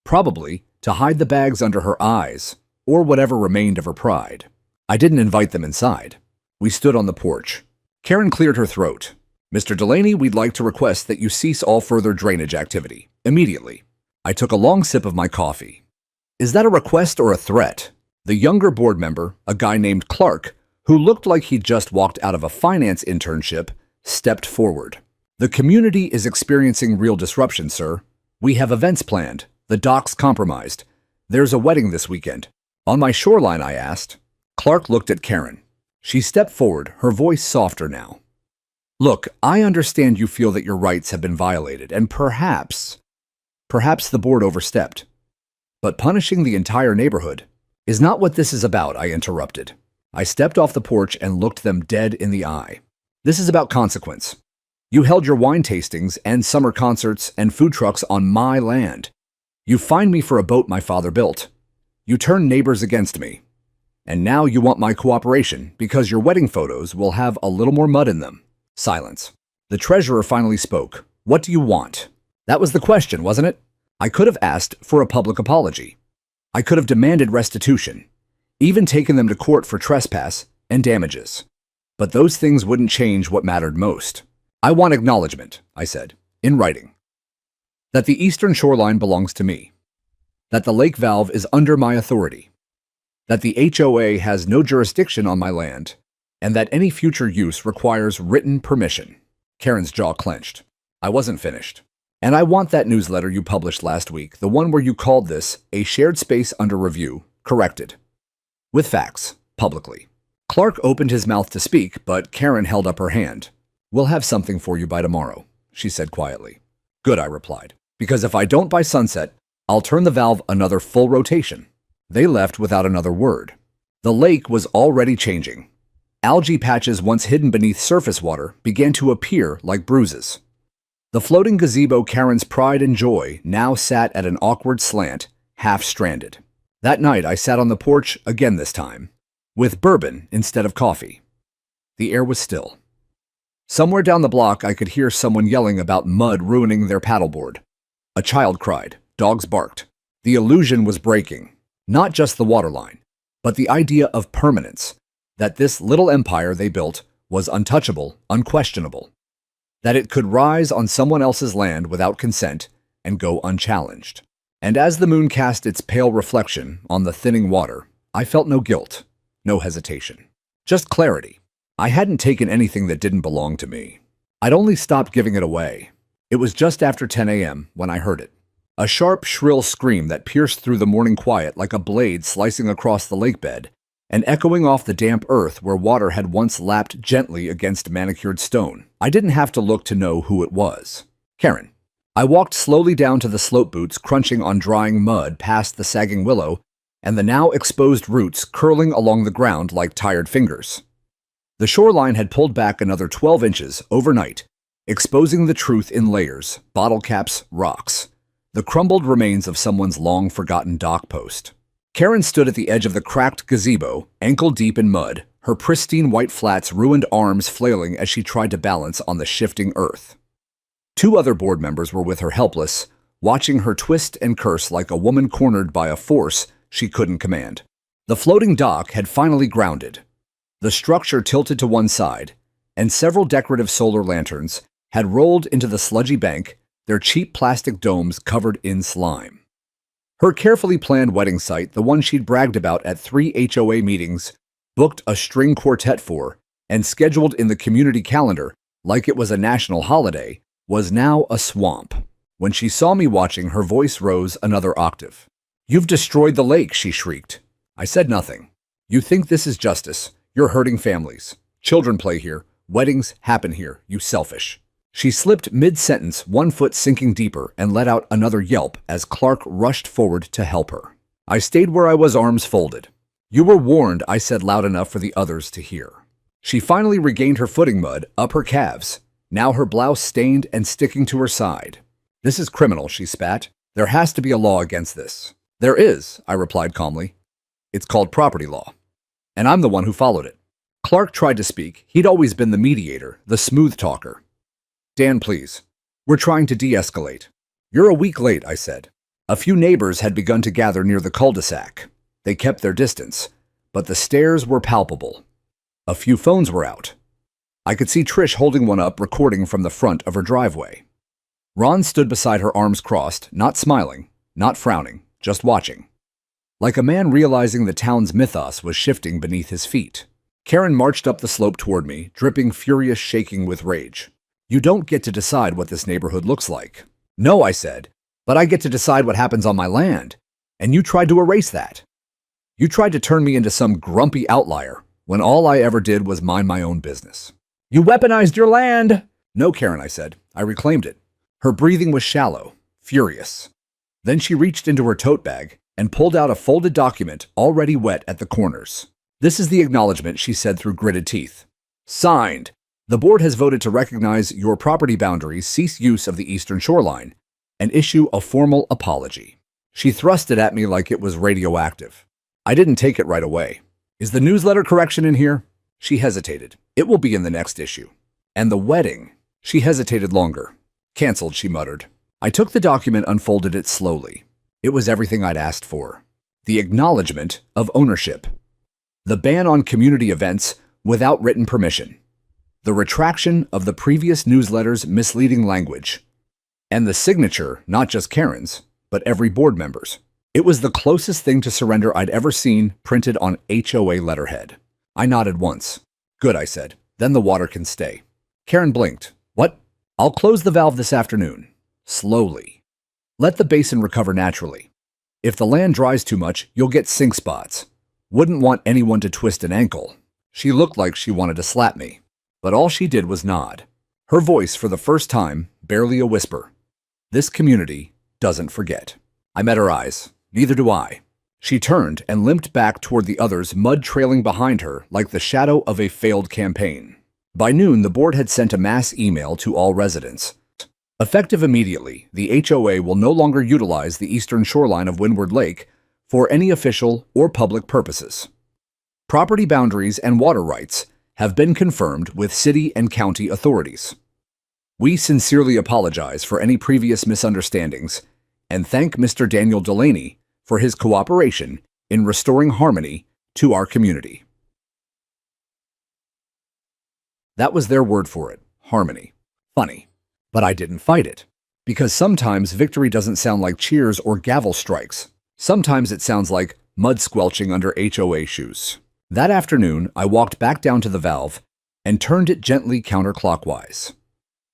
Probably to hide the bags under her eyes, or whatever remained of her pride. I didn't invite them inside. We stood on the porch. Karen cleared her throat. "Mr. Delaney, we'd like to request that you cease all further drainage activity. Immediately." I took a long sip of my coffee. Is that a request or a threat? The younger board member, a guy named Clark, who looked like he'd just walked out of a finance internship, stepped forward. "The community is experiencing real disruption, sir. We have events planned. The dock's compromised. There's a wedding this weekend." "On my shoreline?" I asked. Clark looked at Karen. She stepped forward, her voice softer now. "Look, I understand you feel that your rights have been violated, and perhaps the board overstepped. But punishing the entire neighborhood is not what this is about," I interrupted. I stepped off the porch and looked them dead in the eye. "This is about consequence. You held your wine tastings and summer concerts and food trucks on my land. You fined me for a boat my father built. You turned neighbors against me. And now you want my cooperation because your wedding photos will have a little more mud in them." Silence. The treasurer finally spoke. "What do you want?" That was the question, wasn't it? I could have asked for a public apology. I could have demanded restitution, even taken them to court for trespass and damages. But those things wouldn't change what mattered most. "I want acknowledgement," I said, in writing, "that the eastern shoreline belongs to me, that the lake valve is under my authority, that the HOA has no jurisdiction on my land, and that any future use requires written permission." Karen's jaw clenched. I wasn't finished. "And I want that newsletter you published last week, the one where you called this a shared space under review, corrected. With facts, publicly." Clark opened his mouth to speak, but Karen held up her hand. "We'll have something for you by tomorrow," she said quietly. "Good," I replied, "because if I don't by sunset, I'll turn the valve another full rotation." They left without another word. The lake was already changing. Algae patches once hidden beneath surface water began to appear like bruises. The floating gazebo Karen's pride and joy now sat at an awkward slant, half-stranded. That night I sat on the porch again this time. with bourbon instead of coffee. The air was still. Somewhere down the block, I could hear someone yelling about mud ruining their paddleboard. A child cried. Dogs barked. The illusion was breaking. Not just the waterline, but the idea of permanence, that this little empire they built was untouchable, unquestionable, that it could rise on someone else's land without consent and go unchallenged. And as the moon cast its pale reflection on the thinning water, I felt no guilt, no hesitation, just clarity. I hadn't taken anything that didn't belong to me. I'd only stopped giving it away. It was just after 10 a.m. when I heard it. A sharp, shrill scream that pierced through the morning quiet like a blade slicing across the lake bed and echoing off the damp earth where water had once lapped gently against manicured stone. I didn't have to look to know who it was. Karen. I walked slowly down to the slope boots crunching on drying mud past the sagging willow and the now exposed roots curling along the ground like tired fingers. The shoreline had pulled back another 12 inches overnight, exposing the truth in layers, bottle caps, rocks, the crumbled remains of someone's long-forgotten dock post. Karen stood at the edge of the cracked gazebo, ankle-deep in mud, her pristine white flat's ruined arms flailing as she tried to balance on the shifting earth. 2 other board members were with her helpless, watching her twist and curse like a woman cornered by a force she couldn't command. The floating dock had finally grounded. The structure tilted to one side, and several decorative solar lanterns had rolled into the sludgy bank, their cheap plastic domes covered in slime. Her carefully planned wedding site, the one she'd bragged about at 3 HOA meetings, booked a string quartet for, and scheduled in the community calendar like it was a national holiday, was now a swamp. When she saw me watching, her voice rose another octave. "You've destroyed the lake," she shrieked. I said nothing. "You think this is justice? You're hurting families. Children play here. Weddings happen here, you selfish." She slipped mid-sentence, one foot sinking deeper, and let out another yelp as Clark rushed forward to help her. I stayed where I was, arms folded. "You were warned," I said loud enough for the others to hear. She finally regained her footing, mud up her calves, now her blouse stained and sticking to her side. "This is criminal," she spat. "There has to be a law against this." "There is," I replied calmly. "It's called property law. And I'm the one who followed it." Clark tried to speak. He'd always been the mediator, the smooth talker. "Dan, please. We're trying to de-escalate." "You're a week late," I said. A few neighbors had begun to gather near the cul-de-sac. They kept their distance, but the stares were palpable. A few phones were out. I could see Trish holding one up, recording from the front of her driveway. Ron stood beside her, arms crossed, not smiling, not frowning, just watching. Like a man realizing the town's mythos was shifting beneath his feet. Karen marched up the slope toward me, dripping, furious, shaking with rage. "You don't get to decide what this neighborhood looks like." "No," I said, "but I get to decide what happens on my land. And you tried to erase that. You tried to turn me into some grumpy outlier when all I ever did was mind my own business. You weaponized your land." "No, Karen," I said. "I reclaimed it." Her breathing was shallow, furious. Then she reached into her tote bag and pulled out a folded document already wet at the corners. "This is the acknowledgement," she said through gritted teeth. "Signed. The board has voted to recognize your property boundaries, cease use of the eastern shoreline, and issue a formal apology." She thrust it at me like it was radioactive. I didn't take it right away. "Is the newsletter correction in here?" She hesitated. "It will be in the next issue." "And the wedding?" She hesitated longer. "Canceled," she muttered. I took the document, unfolded it slowly. It was everything I'd asked for. The acknowledgement of ownership. The ban on community events without written permission. The retraction of the previous newsletter's misleading language. And the signature, not just Karen's, but every board member's. It was the closest thing to surrender I'd ever seen printed on HOA letterhead. I nodded once. "Good," I said. "Then the water can stay." Karen blinked. "What?" "I'll close the valve this afternoon. Slowly. Let the basin recover naturally. If the land dries too much, you'll get sink spots. Wouldn't want anyone to twist an ankle." She looked like she wanted to slap me, but all she did was nod. Her voice, for the first time, barely a whisper. "This community doesn't forget." I met her eyes. Neither do I. She turned and limped back toward the others, mud trailing behind her like the shadow of a failed campaign. By noon, the board had sent a mass email to all residents. Effective immediately, the HOA will no longer utilize the eastern shoreline of Windward Lake for any official or public purposes. Property boundaries and water rights have been confirmed with city and county authorities. We sincerely apologize for any previous misunderstandings and thank Mr. Daniel Delaney for his cooperation in restoring harmony to our community. That was their word for it, harmony. Funny. But I didn't fight it. Because sometimes victory doesn't sound like cheers or gavel strikes. Sometimes it sounds like mud squelching under HOA shoes. That afternoon, I walked back down to the valve and turned it gently counterclockwise.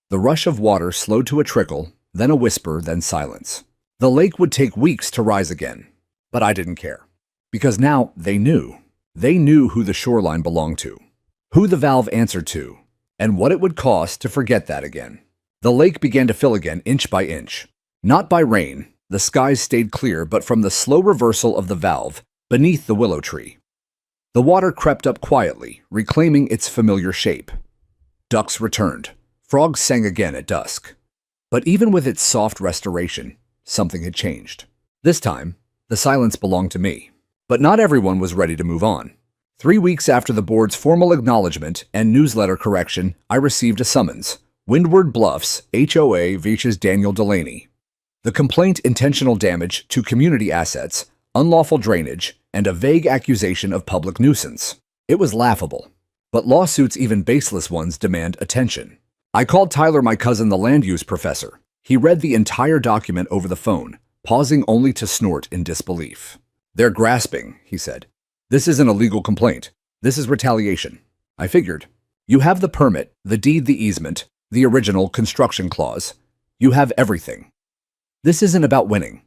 The rush of water slowed to a trickle, then a whisper, then silence. The lake would take weeks to rise again, but I didn't care. Because now they knew. They knew who the shoreline belonged to, who the valve answered to, and what it would cost to forget that again. The lake began to fill again inch by inch. Not by rain, the skies stayed clear, but from the slow reversal of the valve beneath the willow tree. The water crept up quietly, reclaiming its familiar shape. Ducks returned. Frogs sang again at dusk. But even with its soft restoration, something had changed. This time, the silence belonged to me. But not everyone was ready to move on. 3 weeks after the board's formal acknowledgement and newsletter correction, I received a summons. Windward Bluffs, HOA vs. Daniel Delaney. The complaint: intentional damage to community assets, unlawful drainage, and a vague accusation of public nuisance. It was laughable. But lawsuits, even baseless ones, demand attention. I called Tyler, my cousin, the land use professor. He read the entire document over the phone, pausing only to snort in disbelief. "They're grasping," he said. "This isn't a legal complaint. This is retaliation." I figured. You have the permit, the deed, the easement, the original construction clause. You have everything. This isn't about winning.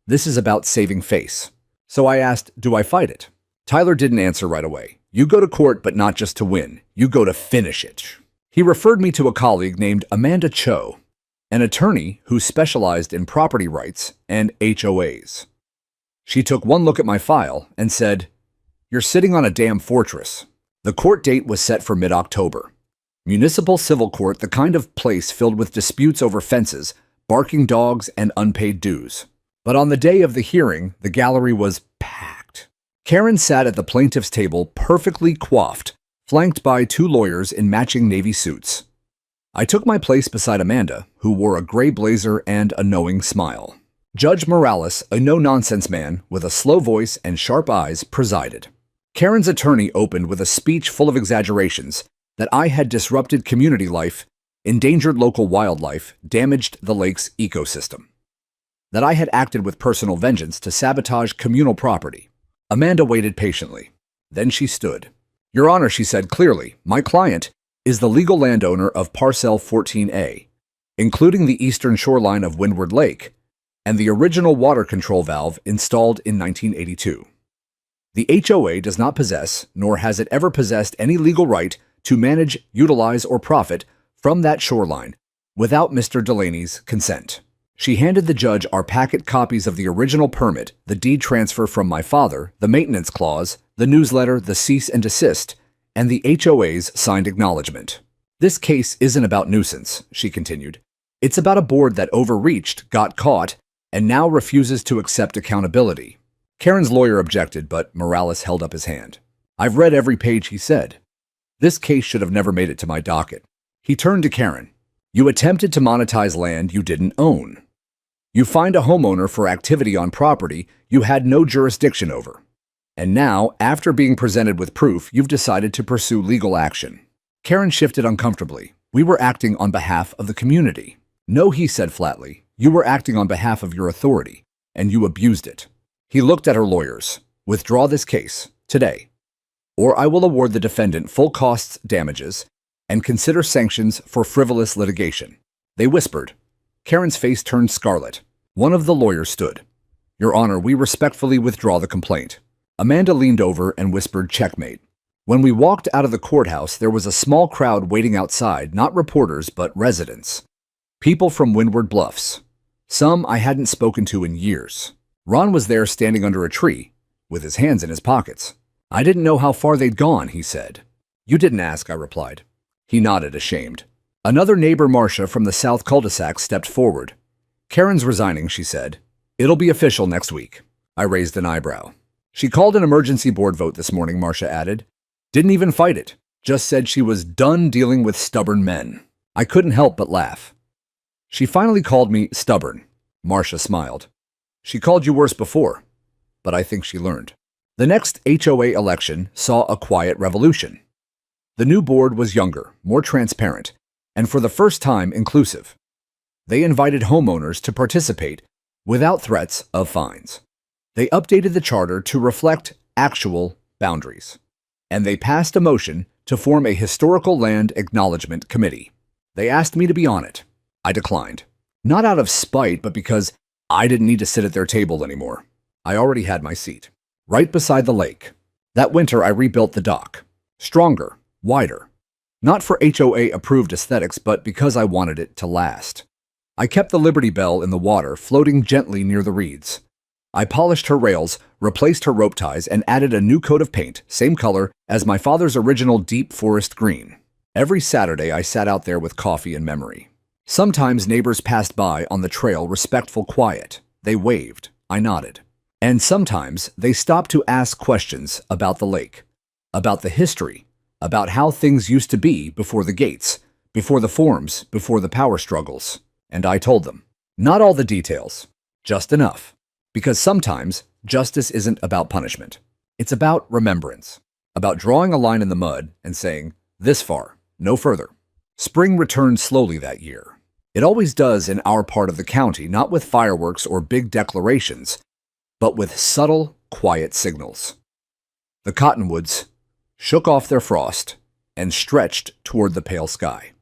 This is about saving face. So I asked, do I fight it? Tyler didn't answer right away. You go to court, but not just to win. You go to finish it. He referred me to a colleague named Amanda Cho, an attorney who specialized in property rights and HOAs. She took one look at my file and said, "You're sitting on a damn fortress." The court date was set for mid-October. Municipal civil court, the kind of place filled with disputes over fences, barking dogs, and unpaid dues. But on the day of the hearing, the gallery was packed. Karen sat at the plaintiff's table, perfectly coiffed, flanked by 2 lawyers in matching navy suits. I took my place beside Amanda, who wore a gray blazer and a knowing smile. Judge Morales, a no-nonsense man with a slow voice and sharp eyes, presided. Karen's attorney opened with a speech full of exaggerations that I had disrupted community life, endangered local wildlife, damaged the lake's ecosystem. That I had acted with personal vengeance to sabotage communal property. Amanda waited patiently. Then she stood. "Your Honor," she said clearly, "my client is the legal landowner of Parcel 14A, including the eastern shoreline of Windward Lake and the original water control valve installed in 1982. The HOA does not possess, nor has it ever possessed, any legal right to manage, utilize, or profit from that shoreline without Mr. Delaney's consent." She handed the judge our packet copies of the original permit, the deed transfer from my father, the maintenance clause, the newsletter, the cease and desist, and the HOA's signed acknowledgement. "This case isn't about nuisance," she continued. "It's about a board that overreached, got caught, and now refuses to accept accountability." Karen's lawyer objected, but Morales held up his hand. "I've read every page," he said. "This case should have never made it to my docket." He turned to Karen. "You attempted to monetize land you didn't own. You fined a homeowner for activity on property you had no jurisdiction over. And now, after being presented with proof, you've decided to pursue legal action." Karen shifted uncomfortably. "We were acting on behalf of the community." "No," he said flatly. "You were acting on behalf of your authority, and you abused it." He looked at her lawyers. "Withdraw this case, today, or I will award the defendant full costs damages and consider sanctions for frivolous litigation." They whispered. Karen's face turned scarlet. One of the lawyers stood. "Your Honor, we respectfully withdraw the complaint." Amanda leaned over and whispered, "Checkmate." When we walked out of the courthouse, there was a small crowd waiting outside, not reporters, but residents. People from Windward Bluffs. Some I hadn't spoken to in years. Ron was there standing under a tree, with his hands in his pockets. "I didn't know how far they'd gone," he said. "You didn't ask," I replied. He nodded, ashamed. Another neighbor, Marcia, from the south cul-de-sac, stepped forward. "Karen's resigning," she said. "It'll be official next week." I raised an eyebrow. She called an emergency board vote this morning, Marcia added. Didn't even fight it. Just said she was done dealing with stubborn men. I couldn't help but laugh. She finally called me stubborn. Marcia smiled. She called you worse before, but I think she learned. The next HOA election saw a quiet revolution. The new board was younger, more transparent, and for the first time inclusive. They invited homeowners to participate without threats of fines. They updated the charter to reflect actual boundaries. And they passed a motion to form a historical land acknowledgement committee. They asked me to be on it. I declined. Not out of spite, but because I didn't need to sit at their table anymore. I already had my seat, right beside the lake. That winter, I rebuilt the dock. Stronger, wider. Not for HOA-approved aesthetics, but because I wanted it to last. I kept the Liberty Bell in the water, floating gently near the reeds. I polished her rails, replaced her rope ties, and added a new coat of paint, same color as my father's original deep forest green. Every Saturday, I sat out there with coffee and memory. Sometimes neighbors passed by on the trail, respectful, quiet. They waved. I nodded. And sometimes they stopped to ask questions about the lake, about the history, about how things used to be before the gates, before the forms, before the power struggles. And I told them. Not all the details, just enough. Because sometimes justice isn't about punishment. It's about remembrance, about drawing a line in the mud and saying, this far, no further. Spring returned slowly that year. It always does in our part of the county, not with fireworks or big declarations, but with subtle, quiet signals. The cottonwoods shook off their frost and stretched toward the pale sky.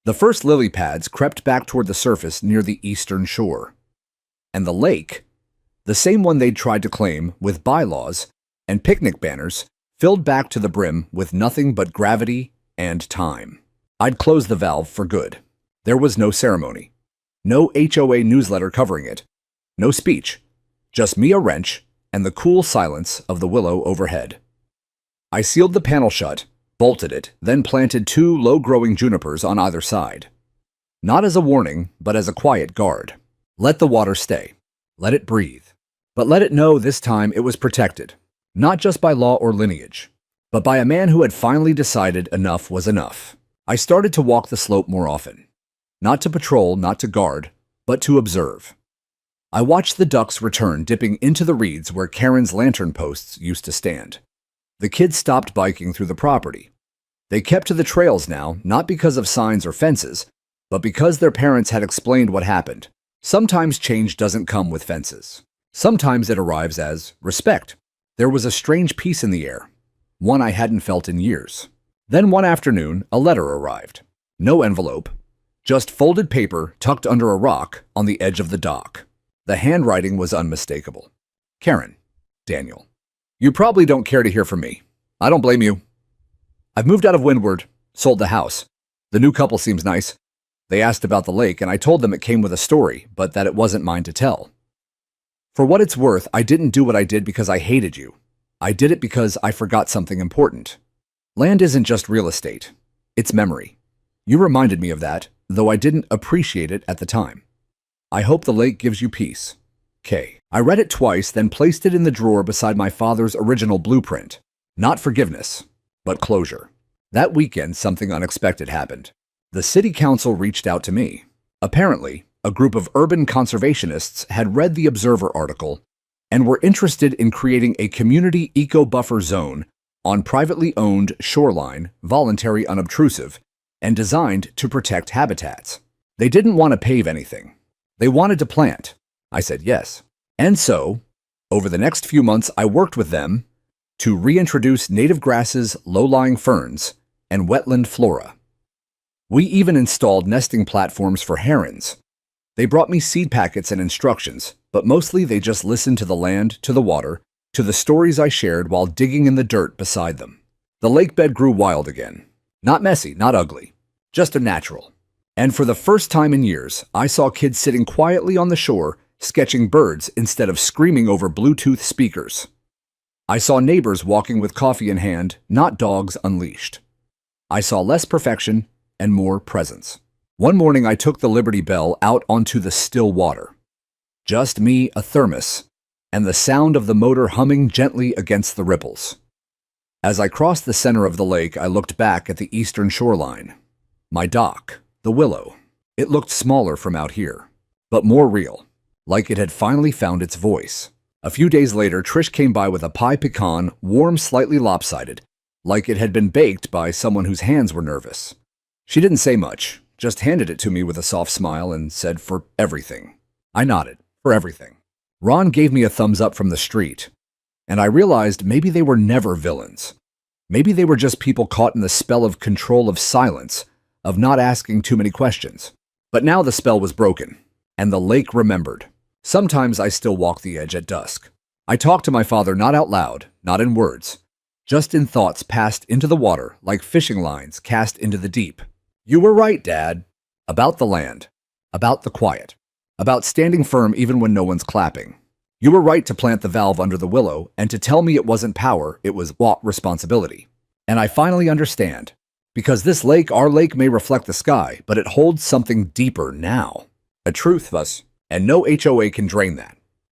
The first lily pads crept back toward the surface near the eastern shore. And the lake, the same one they'd tried to claim with bylaws and picnic banners, filled back to the brim with nothing but gravity and time. I'd closed the valve for good. There was no ceremony, no HOA newsletter covering it, no speech, just me, a wrench, and the cool silence of the willow overhead. I sealed the panel shut, bolted it, then planted 2 low-growing junipers on either side. Not as a warning, but as a quiet guard. Let the water stay. Let it breathe. But let it know this time it was protected, not just by law or lineage, but by a man who had finally decided enough was enough. I started to walk the slope more often. Not to patrol, not to guard, but to observe. I watched the ducks return, dipping into the reeds where Karen's lantern posts used to stand. The kids stopped biking through the property. They kept to the trails now, not because of signs or fences, but because their parents had explained what happened. Sometimes change doesn't come with fences. Sometimes it arrives as respect. There was a strange peace in the air, one I hadn't felt in years. Then one afternoon, a letter arrived. No envelope, just folded paper tucked under a rock on the edge of the dock. The handwriting was unmistakable. Karen, Daniel. You probably don't care to hear from me. I don't blame you. I've moved out of Windward, sold the house. The new couple seems nice. They asked about the lake, and I told them it came with a story, but that it wasn't mine to tell. For what it's worth, I didn't do what I did because I hated you. I did it because I forgot something important. Land isn't just real estate. It's memory. You reminded me of that, though I didn't appreciate it at the time. I hope the lake gives you peace. K. I read it twice, then placed it in the drawer beside my father's original blueprint. Not forgiveness, but closure. That weekend, something unexpected happened. The city council reached out to me. Apparently, a group of urban conservationists had read the Observer article and were interested in creating a community eco-buffer zone on privately owned shoreline, voluntary unobtrusive, and designed to protect habitats. They didn't want to pave anything. They wanted to plant. I said yes. And so, over the next few months, I worked with them to reintroduce native grasses, low-lying ferns, and wetland flora. We even installed nesting platforms for herons. They brought me seed packets and instructions, but mostly they just listened to the land, to the water, to the stories I shared while digging in the dirt beside them. The lake bed grew wild again. Not messy, not ugly, just a natural. And for the first time in years, I saw kids sitting quietly on the shore, sketching birds instead of screaming over Bluetooth speakers. I saw neighbors walking with coffee in hand, not dogs unleashed. I saw less perfection and more presence. One morning, I took the Liberty Bell out onto the still water. Just me, a thermos, and the sound of the motor humming gently against the ripples. As I crossed the center of the lake, I looked back at the eastern shoreline. My dock, the Willow. It looked smaller from out here, but more real, like it had finally found its voice. A few days later, Trish came by with a pie pecan, warm, slightly lopsided, like it had been baked by someone whose hands were nervous. She didn't say much, just handed it to me with a soft smile and said, "For everything." I nodded, "For everything." Ron gave me a thumbs up from the street, and I realized maybe they were never villains. Maybe they were just people caught in the spell of control of silence, of not asking too many questions. But now the spell was broken, and the lake remembered. Sometimes I still walk the edge at dusk. I talk to my father not out loud, not in words, just in thoughts passed into the water like fishing lines cast into the deep. "You were right, Dad." About the land, about the quiet, about standing firm even when no one's clapping. You were right to plant the valve under the willow and to tell me it wasn't power, it was responsibility. And I finally understand. Because this lake, our lake, may reflect the sky, but it holds something deeper now. A truth, thus, and no HOA can drain that.